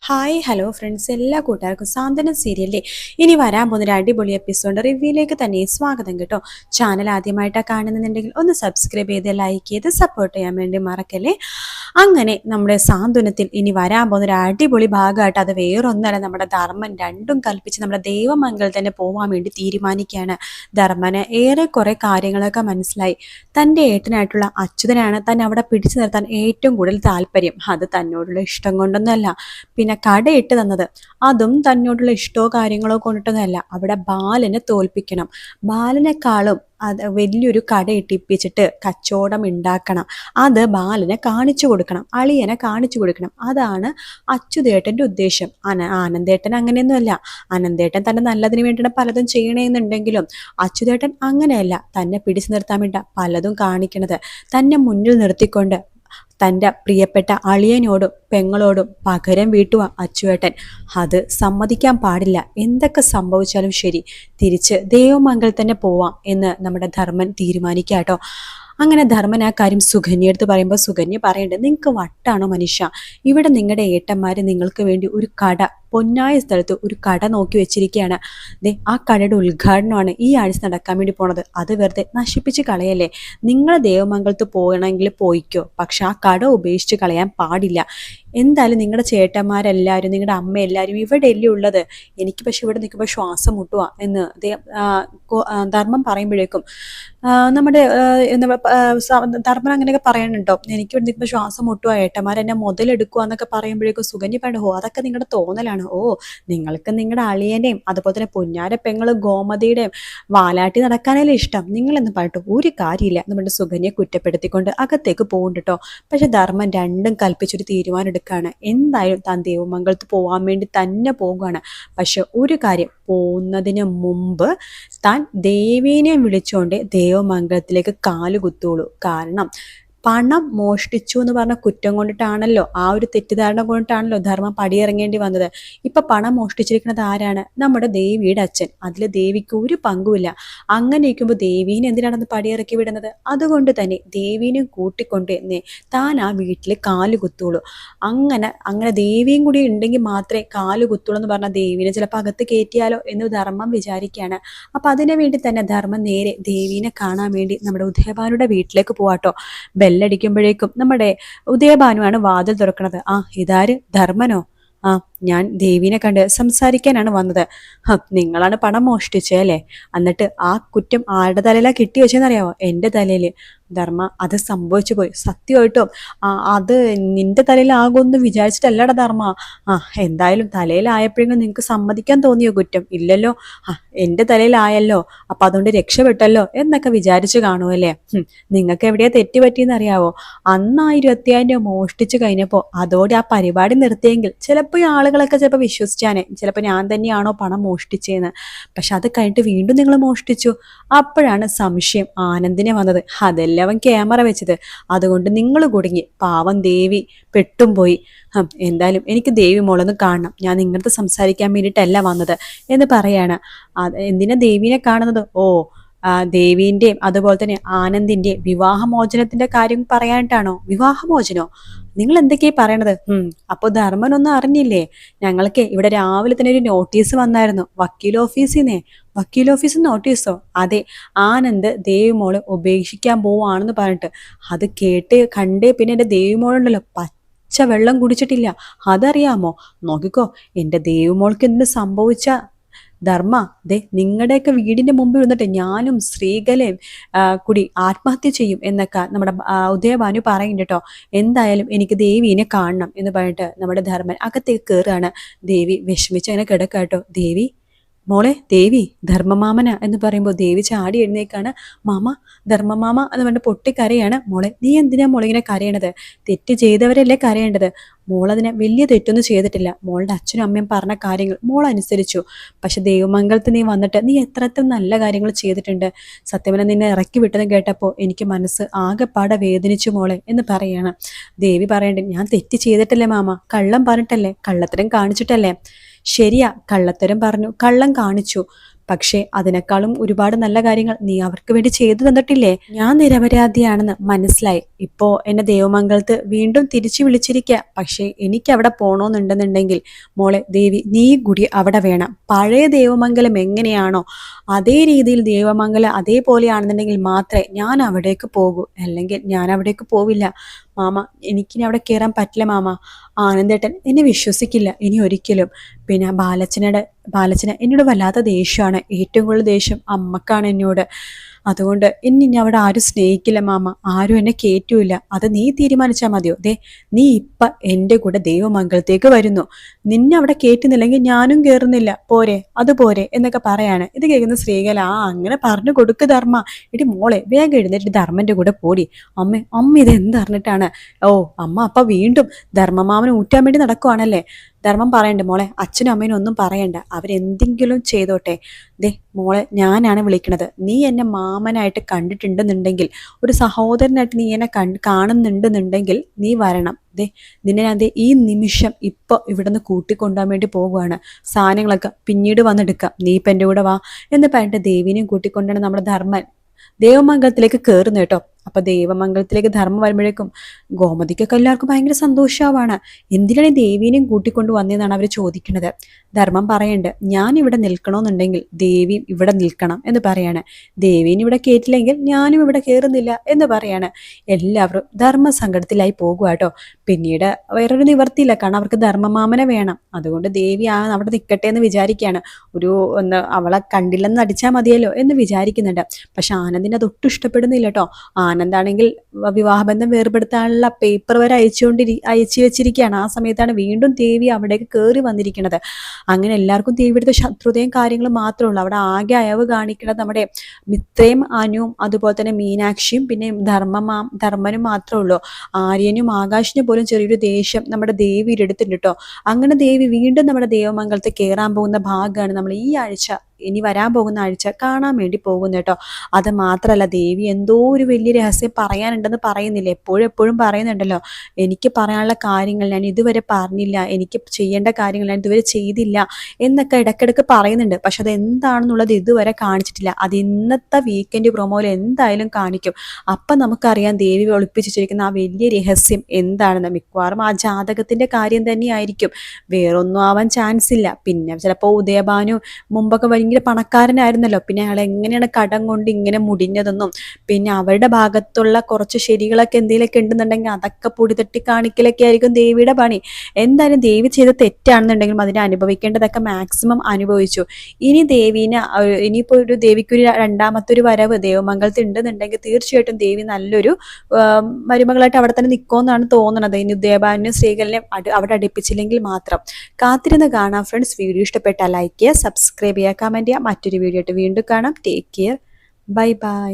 Hi hello friends, എല്ലാ കൂട്ടുകാർക്കും സാന്ത്വനം സീരിയലിലെ ഇനി വരാൻ പോകുന്ന ഒരു അടിപൊളി എപ്പിസോഡ് റിവ്യൂയിലേക്ക് തന്നെ സ്വാഗതം കേട്ടോ. ചാനൽ ആദ്യമായിട്ടാണ് കാണുന്നുണ്ടെങ്കിൽ ഒന്ന് സബ്സ്ക്രൈബ് ചെയ്ത് ലൈക്ക് ചെയ്ത് സപ്പോർട്ട് ചെയ്യാൻ വേണ്ടി മറക്കല്ലേ. അങ്ങനെ നമ്മുടെ സാന്ത്വനത്തിൽ ഇനി വരാൻ പോകുന്ന ഒരു അടിപൊളി ഭാഗമായിട്ട് അത് വേറൊന്നല്ല, നമ്മുടെ ധർമ്മൻ രണ്ടും കൽപ്പിച്ച് നമ്മുടെ ദൈവമംഗൽ തന്നെ പോകാൻ വേണ്ടി തീരുമാനിക്കുകയാണ്. ധർമ്മന് ഏറെ കുറെ കാര്യങ്ങളൊക്കെ മനസ്സിലായി. തൻ്റെ ഏട്ടനായിട്ടുള്ള അച്യുതനാണ് തന്നെ അവിടെ പിടിച്ചു നിർത്താൻ ഏറ്റവും കൂടുതൽ താല്പര്യം. അത് തന്നോടുള്ള ഇഷ്ടം കൊണ്ടൊന്നുമല്ല, പിന്നെ കടയിട്ട് തന്നത് അതും തന്നോടുള്ള ഇഷ്ടമോ കാര്യങ്ങളോ കൊണ്ടിട്ടൊന്നുമല്ല. അവിടെ ബാലനെ തോൽപ്പിക്കണം, ബാലനെക്കാളും അത് വലിയൊരു കട ഇട്ടിപ്പിച്ചിട്ട് കച്ചവടം ഉണ്ടാക്കണം, അത് ബാലനെ കാണിച്ചു കൊടുക്കണം, അളിയനെ കാണിച്ചു കൊടുക്കണം. അതാണ് അച്യുതേട്ടൻ്റെ ഉദ്ദേശം. ആനന്ദേട്ടൻ അങ്ങനെയൊന്നുമല്ല. ആനന്ദേട്ടൻ തന്നെ നല്ലതിന് വേണ്ടിയാണ് പലതും ചെയ്യണമെന്നുണ്ടെങ്കിലും അച്യുതേട്ടൻ അങ്ങനെയല്ല. തന്നെ പിടിച്ചു നിർത്താൻ വേണ്ട പലതും കാണിക്കണത്. തന്നെ മുന്നിൽ നിർത്തിക്കൊണ്ട് തൻ്റെ പ്രിയപ്പെട്ട അളിയനോടും പെങ്ങളോടും പകരം വീട്ടുക അച്ചുവേട്ടൻ. അത് സമ്മതിക്കാൻ പാടില്ല. എന്തൊക്കെ സംഭവിച്ചാലും ശരി, തിരിച്ച് ദേവമംഗൽ തന്നെ പോവാം എന്ന് നമ്മുടെ ധർമ്മൻ തീരുമാനിക്കാട്ടോ. അങ്ങനെ ധർമ്മൻ ആ കാര്യം സുകന്യ എടുത്ത് പറയുമ്പോൾ സുകന്യ പറയുന്നുണ്ട്, നിങ്ങൾക്ക് വട്ടാണോ മനുഷ്യ? ഇവിടെ നിങ്ങളുടെ ഏട്ടന്മാർ നിങ്ങൾക്ക് വേണ്ടി ഒരു കട, പൊന്നായ സ്ഥലത്ത് ഒരു കട നോക്കി വെച്ചിരിക്കുകയാണ്. ആ കടയുടെ ഉദ്ഘാടനമാണ് ഈ ആഴ്ച നടക്കാൻ വേണ്ടി പോണത്. അത് വെറുതെ നശിപ്പിച്ച് കളയല്ലേ. നിങ്ങൾ ദേവമംഗലത്ത് പോകണമെങ്കിൽ പോയിക്കോ, പക്ഷെ ആ കട ഉപേക്ഷിച്ച് കളയാൻ പാടില്ല. എന്തായാലും നിങ്ങളുടെ ചേട്ടന്മാരെല്ലാവരും നിങ്ങളുടെ അമ്മ എല്ലാവരും ഇവിടെയല്ലേ ഉള്ളത്. എനിക്ക് പക്ഷെ ഇവിടെ നിൽക്കുമ്പോൾ ശ്വാസം മുട്ടുക എന്ന് ധർമ്മം പറയുമ്പോഴേക്കും നമ്മുടെ ധർമ്മൻ അങ്ങനെയൊക്കെ പറയുന്നുണ്ടോ, എനിക്ക് ഇവിടെ നിൽക്കുമ്പോൾ ശ്വാസം മുട്ടുക, ഏട്ടന്മാരെന്നെ മുതലെടുക്കുക എന്നൊക്കെ പറയുമ്പോഴേക്കും സുകന്യ പറഞ്ഞു, അതൊക്കെ നിങ്ങളുടെ തോന്നലാണ്. നിങ്ങൾക്ക് നിങ്ങളുടെ അളിയൻ്റെയും അതുപോലെ തന്നെ പുന്നാര പെങ്ങളും ഗോമതിയുടെയും വാലാട്ടി നടക്കാനല്ലേ ഇഷ്ടം. നിങ്ങളെന്ന് പറഞ്ഞിട്ട് ഒരു കാര്യമില്ല നമ്മുടെ സുകന്യെ കുറ്റപ്പെടുത്തിക്കൊണ്ട് അകത്തേക്ക് പോകുന്നുണ്ട് കേട്ടോ. പക്ഷെ ധർമ്മൻ രണ്ടും കൽപ്പിച്ചൊരു തീരുമാനം എടുക്കുകയാണ്. എന്തായാലും താൻ ദേവമംഗലത്ത് പോകാൻ വേണ്ടി തന്നെ പോകുകയാണ്. പക്ഷെ ഒരു കാര്യം, പോകുന്നതിന് മുമ്പ് താൻ ദേവീനെ വിളിച്ചുകൊണ്ട് ദേവമംഗലത്തിലേക്ക് കാലുകുത്തുള്ളൂ. കാരണം പണം മോഷ്ടിച്ചു എന്ന് പറഞ്ഞ കുറ്റം കൊണ്ടിട്ടാണല്ലോ, ആ ഒരു തെറ്റിദ്ധാരണ കൊണ്ടിട്ടാണല്ലോ ധർമ്മം പടിയിറങ്ങേണ്ടി വന്നത്. ഇപ്പൊ പണം മോഷ്ടിച്ചിരിക്കുന്നത് ആരാണ്? നമ്മുടെ ദേവിയുടെ അച്ഛൻ. അതിൽ ദേവിക്ക് ഒരു പങ്കുമില്ല. അങ്ങനെ ഇരിക്കുമ്പോൾ ദേവീനെ എന്തിനാണെന്ന് പടിയിറക്കി വിടുന്നത്? അതുകൊണ്ട് തന്നെ ദേവീനെ കൂട്ടിക്കൊണ്ട് താൻ ആ വീട്ടിൽ കാല് കുത്തുള്ളൂ. അങ്ങനെ ദേവിയും കൂടി ഉണ്ടെങ്കിൽ മാത്രമേ കാല് കുത്തുള്ളൂ എന്ന് പറഞ്ഞാൽ ദേവീനെ ചിലപ്പോൾ അകത്ത് കയറ്റിയാലോ എന്ന് ധർമ്മം വിചാരിക്കുകയാണ്. അപ്പൊ അതിനു വേണ്ടി തന്നെ ധർമ്മം നേരെ ദേവീനെ കാണാൻ വേണ്ടി നമ്മുടെ ഉദയഭാനുടെ വീട്ടിലേക്ക് പോവാട്ടോ. ബെല്ലടിക്കുമ്പോഴേക്കും നമ്മുടെ ഉദയഭാനുവാണ് വാതിൽ തുറക്കണത്. ഇതാര്? ധർമ്മനോ? ഞാൻ ദേവീനെ കണ്ട് സംസാരിക്കാനാണ് വന്നത്. നിങ്ങളാണ് പണം മോഷ്ടിച്ചേ അല്ലേ? എന്നിട്ട് ആ കുറ്റം ആരുടെ തലയിലാണ് കിട്ടി വെച്ചെന്നറിയാവോ? എൻ്റെ തലയിൽ. ധർമ്മ, അത് സംഭവിച്ചു പോയി സത്യമായിട്ടും. അത് നിന്റെ തലയിലാകുമെന്ന് വിചാരിച്ചിട്ടല്ലടാ ധർമ്മ. എന്തായാലും തലയിലായപ്പോഴെങ്കിലും നിങ്ങൾക്ക് സമ്മതിക്കാൻ തോന്നിയോ കുറ്റം? ഇല്ലല്ലോ. എൻ്റെ തലയിലായല്ലോ, അപ്പൊ അതുകൊണ്ട് രക്ഷപ്പെട്ടല്ലോ എന്നൊക്കെ വിചാരിച്ചു കാണുമല്ലേ. നിങ്ങൾക്ക് എവിടെയാ തെറ്റ് പറ്റിയെന്നറിയാവോ? അന്ന് 25,000 രൂപ മോഷ്ടിച്ചു കഴിഞ്ഞപ്പോൾ അതോടെ ആ പരിപാടി നിർത്തിയെങ്കിൽ ചിലപ്പോൾ ഈ ആളുകളൊക്കെ ചിലപ്പോൾ വിശ്വസിച്ചാനെ, ചിലപ്പോൾ ഞാൻ തന്നെയാണോ പണം മോഷ്ടിച്ചതെന്ന്. പക്ഷെ അത് കഴിഞ്ഞിട്ട് വീണ്ടും നിങ്ങൾ മോഷ്ടിച്ചു. അപ്പോഴാണ് സംശയം ആനന്ദിനെ വന്നത്. അതെല്ലാം അവൻ ക്യാമറ വെച്ചത്. അതുകൊണ്ട് നിങ്ങൾ കുടുങ്ങി. പാവം ദേവി പെട്ടും പോയി. എന്തായാലും എനിക്ക് ദേവി മോളൊന്ന് കാണണം. ഞാൻ നിങ്ങളടുത്ത് സംസാരിക്കാൻ വേണ്ടിയിട്ടല്ല വന്നത് എന്ന് പറയാണ്. എന്തിനാ ദേവീനെ കാണുന്നത്? ദേവീന്റെയും അതുപോലെ തന്നെ ആനന്ദിന്റെയും വിവാഹമോചനത്തിന്റെ കാര്യം പറയാനായിട്ടാണോ? വിവാഹമോചനോ? നിങ്ങൾ എന്തൊക്കെയാ പറയണത്? അപ്പോൾ ധർമ്മനൊന്നും അറിഞ്ഞില്ലേ? ഞങ്ങൾക്ക് ഇവിടെ രാവിലെ തന്നെ ഒരു നോട്ടീസ് വന്നായിരുന്നു വക്കീൽ ഓഫീസിൽ നോട്ടീസോ? അതെ, ആനന്ദ് ദേവിമോള് ഉപേക്ഷിക്കാൻ പോവാണെന്ന് പറഞ്ഞിട്ട്. അത് കേട്ട് കണ്ടേ പിന്നെ എൻ്റെ ദേവിമോളുണ്ടല്ലോ പച്ച വെള്ളം കുടിച്ചിട്ടില്ല. അതറിയാമോ? നോക്കിക്കോ, എൻ്റെ ദേവിമോൾക്ക് എന്ത് സംഭവിച്ച ധർമ്മ, നിങ്ങളുടെയൊക്കെ വീടിന്റെ മുമ്പിൽ നിന്നിട്ട് ഞാനും ശ്രീകലയും കൂടി ആത്മഹത്യ ചെയ്യും എന്നൊക്കെ നമ്മുടെ ഉദയഭാനു പറയുന്നുണ്ട് കേട്ടോ. എന്തായാലും എനിക്ക് ദേവീനെ കാണണം എന്ന് പറഞ്ഞിട്ട് നമ്മുടെ ധർമ്മൻ അകത്തേക്ക് കയറുകയാണ്. ദേവി വിഷമിച്ച് അങ്ങനെ കിടക്കുക കേട്ടോ. ദേവി മോളെ, ദേവി, ധർമ്മമാമന എന്ന് പറയുമ്പോൾ ദേവി ചാടി എഴുന്നേക്കാണ്. മാമ, ധർമ്മമാമ എന്ന് പറഞ്ഞിട്ട് പൊട്ടിക്കരയാണ്. മോളെ, നീ എന്തിനാ മോളിങ്ങനെ കരയണത്? തെറ്റ് ചെയ്തവരല്ലേ കരയേണ്ടത്. മോളതിനെ വലിയ തെറ്റൊന്നും ചെയ്തിട്ടില്ല. മോളുടെ അച്ഛനും അമ്മയും പറഞ്ഞ കാര്യങ്ങൾ മോൾ അനുസരിച്ചു. പക്ഷെ ദേവമംഗലത്ത് നീ വന്നിട്ട് നീ എത്ര നല്ല കാര്യങ്ങൾ ചെയ്തിട്ടുണ്ട്. സത്യമന നിന്നെ ഇറക്കി വിട്ടതെന്ന് കേട്ടപ്പോൾ എനിക്ക് മനസ്സ് ആകെപ്പാടെ വേദനിച്ചു മോളെ എന്ന് പറയാണ്. ദേവി പറയണ്ടേ, ഞാൻ തെറ്റ് ചെയ്തിട്ടല്ലേ മാമ, കള്ളം പറഞ്ഞിട്ടല്ലേ, കള്ളത്തരം കാണിച്ചിട്ടല്ലേ. ശരിയാ, കള്ളത്തരം പറഞ്ഞു, കള്ളം കാണിച്ചു. പക്ഷേ അതിനേക്കാളും ഒരുപാട് നല്ല കാര്യങ്ങൾ നീ അവർക്ക് വേണ്ടി ചെയ്തു തന്നിട്ടില്ലേ? ഞാൻ നിരപരാധിയാണെന്ന് മനസ്സിലായി. ഇപ്പോ എന്നെ ദേവമംഗലത്ത് വീണ്ടും തിരിച്ചു വിളിച്ചിരിക്കുക. പക്ഷേ എനിക്ക് അവിടെ പോണോന്നുണ്ടെന്നുണ്ടെങ്കിൽ മോളെ ദേവി നീ കൂടി അവിടെ വേണം. പഴയ ദേവമംഗലം എങ്ങനെയാണോ അതേ രീതിയിൽ ദേവമംഗലം അതേപോലെയാണെന്നുണ്ടെങ്കിൽ മാത്രമേ ഞാൻ അവിടേക്ക് പോകൂ. അല്ലെങ്കിൽ ഞാൻ അവിടേക്ക് പോവില്ല മാമ. എനിക്കിനി അവിടെ കയറാൻ പറ്റില്ല മാമ. ആനന്ദേട്ടൻ എന്നെ വിശ്വസിക്കില്ല ഇനി ഒരിക്കലും. പിന്നെ ബാലച്ചന് എന്നോട് വല്ലാത്ത ദേഷ്യമാണ്. ഏറ്റവും കൂടുതൽ ദേഷ്യം അമ്മക്കാണ് എന്നോട്. അതുകൊണ്ട് ഇനി അവിടെ ആരും സ്നേഹിക്കില്ല മാമ. ആരും എന്നെ കേറ്റൂല. അത് നീ തീരുമാനിച്ചാൽ മതിയോ? നീ ഇപ്പം എൻ്റെ കൂടെ ദൈവമംഗലത്തേക്ക് വരുന്നു. നിന്നെ അവിടെ കേറ്റുന്നില്ലെങ്കിൽ ഞാനും കയറുന്നില്ല. പോരെ അതുപോരെ എന്നൊക്കെ പറയാണ്. ഇത് കേൾക്കുന്ന ശ്രീകല അങ്ങനെ പറഞ്ഞു കൊടുക്ക് ധർമ്മ. ഇടി മോളെ വേഗം എഴുന്നേറ്റ് ധർമ്മന്റെ കൂടെ പോടി. അമ്മ ഇത് എന്തറിഞ്ഞിട്ടാണ്? അമ്മ അപ്പ വീണ്ടും ധർമ്മമാമനെ ഊറ്റാൻ വേണ്ടി നടക്കുവാണല്ലേ? ധർമ്മം പറയണ്ട മോളെ, അച്ഛനും അമ്മേനും ഒന്നും പറയണ്ട. അവരെന്തെങ്കിലും ചെയ്തോട്ടെ. മോളെ ഞാനാണ് വിളിക്കണത്. നീ എന്നെ മാമനായിട്ട് കണ്ടിട്ടുണ്ടെന്നുണ്ടെങ്കിൽ, ഒരു സഹോദരനായിട്ട് നീ എന്നെ കാണുന്നുണ്ടെന്നുണ്ടെങ്കിൽ നീ വരണം. നിന്നെ ഞാൻ ഈ നിമിഷം ഇപ്പൊ ഇവിടുന്ന് കൂട്ടിക്കൊണ്ടുപോകാൻ വേണ്ടി പോകുവാണ്. സാധനങ്ങളൊക്കെ പിന്നീട് വന്നെടുക്കാം. നീ ഇപ്പം എൻ്റെ കൂടെ വാ എന്ന് പറഞ്ഞിട്ട് ദേവിനെയും കൂട്ടിക്കൊണ്ടാണ് നമ്മുടെ ധർമ്മൻ ദേവമംഗലത്തിലേക്ക് കയറുന്നു കേട്ടോ. അപ്പൊ ദേവമംഗലത്തിലേക്ക് ധർമ്മം വരുമ്പോഴേക്കും ഗോമതിക്കൊക്കെ എല്ലാവർക്കും ഭയങ്കര സന്തോഷമാണ്. എന്തിനാണ് ഈ ദേവീനെയും കൂട്ടിക്കൊണ്ട് വന്നതെന്നാണ് അവർ ചോദിക്കുന്നത്. ധർമ്മം പറയുന്നുണ്ട്, ഞാൻ ഇവിടെ നിൽക്കണമെന്നുണ്ടെങ്കിൽ ദേവിയും ഇവിടെ നിൽക്കണം എന്ന് പറയാണ്. ദേവീനെ ഇവിടെ കയറ്റില്ലെങ്കിൽ ഞാനും ഇവിടെ കയറുന്നില്ല എന്ന് പറയാണ്. എല്ലാവരും ധർമ്മസങ്കടത്തിലായി പോകുക കേട്ടോ. പിന്നീട് വേറൊരു നിവർത്തിയില്ല, കാരണം അവർക്ക് ധർമ്മമാമനെ വേണം. അതുകൊണ്ട് ദേവി അവിടെ നിൽക്കട്ടെ എന്ന് വിചാരിക്കുകയാണ്. അവളെ കണ്ടില്ലെന്ന് നടിച്ചാൽ മതിയല്ലോ എന്ന് വിചാരിക്കുന്നുണ്ട്. പക്ഷെ ആനന്ദിന് അത് ഒട്ടും ഇഷ്ടപ്പെടുന്നില്ല കേട്ടോ. ആനന്ദാണെങ്കിൽ വിവാഹബന്ധം വേർപെടുത്താനുള്ള പേപ്പർ വരെ അയച്ചു വെച്ചിരിക്കുകയാണ്. ആ സമയത്താണ് വീണ്ടും ദേവി അവിടേക്ക് കയറി വന്നിരിക്കുന്നത്. അങ്ങനെ എല്ലാവർക്കും ദേവിയുടെ ശത്രുതയും കാര്യങ്ങളും മാത്രമേ ഉള്ളൂ. അവിടെ ആകെ അയവ് കാണിക്കുന്നത് നമ്മുടെ മിത്രയും അനുവും അതുപോലെ തന്നെ മീനാക്ഷിയും പിന്നെ ധർമ്മനും മാത്രമേ ഉള്ളൂ. ആര്യനും ആകാശിനും പോലും ചെറിയൊരു ദേഷ്യം നമ്മുടെ ദേവിയുടെ അടുത്തുണ്ട് കേട്ടോ. അങ്ങനെ ദേവി വീണ്ടും നമ്മുടെ ദേവമംഗലത്ത് കയറാൻ പോകുന്ന ഭാഗമാണ് നമ്മൾ ഈ ആഴ്ച, ഇനി വരാൻ പോകുന്ന ആഴ്ച കാണാൻ വേണ്ടി പോകുന്നു കേട്ടോ. അത് മാത്രമല്ല, ദേവി എന്തോ ഒരു വലിയ രഹസ്യം പറയാനുണ്ടെന്ന് പറയുന്നില്ല. എപ്പോഴും പറയുന്നുണ്ടല്ലോ, എനിക്ക് പറയാനുള്ള കാര്യങ്ങൾ ഞാൻ ഇതുവരെ പറഞ്ഞില്ല, എനിക്ക് ചെയ്യേണ്ട കാര്യങ്ങൾ ഞാൻ ഇതുവരെ ചെയ്തില്ല എന്നൊക്കെ ഇടയ്ക്കിടയ്ക്ക് പറയുന്നുണ്ട്. പക്ഷെ അത് എന്താണെന്നുള്ളത് ഇതുവരെ കാണിച്ചിട്ടില്ല. അത് ഇന്നത്തെ വീക്കെൻഡ് പ്രൊമോയിൽ എന്തായാലും കാണിക്കും. അപ്പം നമുക്കറിയാം ദേവി ഒളിപ്പിച്ചിരിക്കുന്ന ആ വലിയ രഹസ്യം എന്താണെന്ന്. മിക്കവാറും ആ ജാതകത്തിന്റെ കാര്യം തന്നെയായിരിക്കും, വേറൊന്നും ആവാൻ ചാൻസ് ഇല്ല. പിന്നെ ചിലപ്പോൾ ഉദയഭാനു മുമ്പൊക്കെ ഭയങ്കര പണക്കാരനായിരുന്നല്ലോ, പിന്നെ അയാൾ എങ്ങനെയാണ് കടം കൊണ്ട് ഇങ്ങനെ മുടിഞ്ഞതെന്നും പിന്നെ അവരുടെ ഭാഗത്തുള്ള കുറച്ച് ശരികളൊക്കെ എന്തെങ്കിലുമൊക്കെ ഉണ്ടെന്നുണ്ടെങ്കിൽ അതൊക്കെ പൊടി തട്ടി കാണിക്കലൊക്കെ ആയിരിക്കും ദേവിയുടെ പണി. എന്തായാലും ദേവി ചെയ്ത തെറ്റാണെന്നുണ്ടെങ്കിലും അതിനെ അനുഭവിക്കേണ്ടതൊക്കെ മാക്സിമം അനുഭവിച്ചു. ഇനിയിപ്പോൾ ഒരു ദേവിക്കൊരു രണ്ടാമത്തെ വരവ് ദേവമംഗലത്ത് ഉണ്ടെന്നുണ്ടെങ്കിൽ തീർച്ചയായിട്ടും ദേവി നല്ലൊരു മരുമകളായിട്ട് അവിടെ തന്നെ നിൽക്കുമെന്നാണ് തോന്നുന്നത്. ഇനി ഉദയഭാനും ശ്രീകലിനെ അവിടെ അടുപ്പിച്ചില്ലെങ്കിൽ മാത്രം. കാത്തിരുന്ന് കാണാം ഫ്രണ്ട്സ്. വീഡിയോ ഇഷ്ടപ്പെട്ടാൽ ലൈക്ക് ചെയ്യുക, സബ്സ്ക്രൈബ് ചെയ്യുക, കമന്റ് ചെയ്യുക. മറ്റൊരു വീഡിയോ ആയിട്ട് വീണ്ടും കാണാം. Take care. Bye bye.